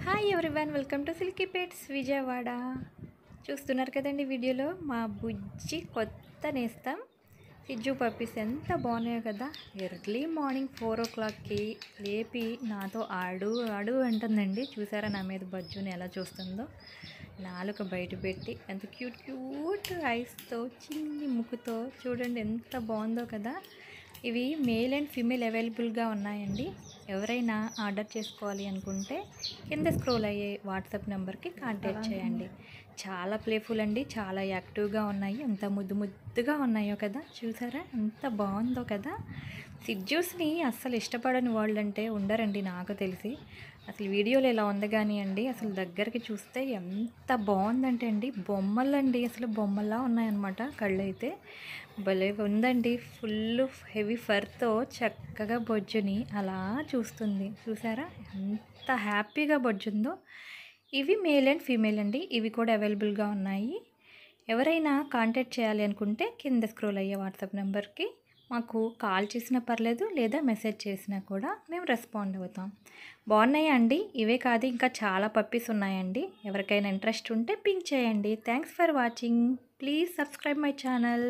Hi everyone, welcome to silky pets Vijayawada. చూస్తున్నారు కదండి వీడియోలో మా బుజ్జి కొత్త నేస్తాం సిజ్జు పప్పీస్ ఎంత బాగున్నాయో కదా. ఎర్లీ మార్నింగ్ 4 o'clockకి లేపి నాతో ఆడు ఆడు అంటుందండి. చూసారా నా మీద బజ్జుని ఎలా చూస్తుందో, నాలుక బయట పెట్టి ఎంత క్యూట్ క్యూట్ ఐస్తో చిన్ని ముక్కుతో చూడండి ఎంత బాగుందో కదా. ఇవి మేల్ అండ్ ఫీమేల్ అవైలబుల్గా ఉన్నాయండి. ఎవరైనా ఆర్డర్ చేసుకోవాలి అనుకుంటే కింద స్క్రోల్ అయ్యే వాట్సాప్ నెంబర్కి కాంటాక్ట్ చేయండి. చాలా ప్లేఫుల్ అండి, చాలా యాక్టివ్గా ఉన్నాయి. ఎంత ముద్దు ముద్దుగా ఉన్నాయో కదా. చూసారా ఎంత బాగుందో కదా. సిడ్జూస్ని అస్సలు ఇష్టపడని వాళ్ళు అంటే ఉండరండి నాకు తెలిసి. అసలు వీడియోలో ఇలా ఉంది కానీ అండి, అసలు దగ్గరికి చూస్తే ఎంత బాగుందంటే అండి, బొమ్మలండి, అసలు బొమ్మలా ఉన్నాయన్నమాట. కళ్ళు అయితే భలే ఉందండి. ఫుల్ హెవీ ఫర్తో చక్కగా బొజ్జుని అలా చూస్తుంది. చూసారా ఎంత హ్యాపీగా బొజ్జుందో. ఇవి మేల్ అండ్ ఫీమేల్ అండి. ఇవి కూడా అవైలబుల్గా ఉన్నాయి. ఎవరైనా కాంటాక్ట్ చేయాలి అనుకుంటే కింద స్క్రోల్ అయ్యే వాట్సాప్ నెంబర్కి మాకు కాల్ చేసినా పర్లేదు, లేదా మెసేజ్ చేసినా కూడా మేము రెస్పాండ్ అవుతాం. బాగున్నాయా అండి? ఇవే కాదు ఇంకా చాలా పప్పీస్ ఉన్నాయండి. ఎవరికైనా ఇంట్రెస్ట్ ఉంటే పింక్ చేయండి. Thanks for watching. Please subscribe my channel.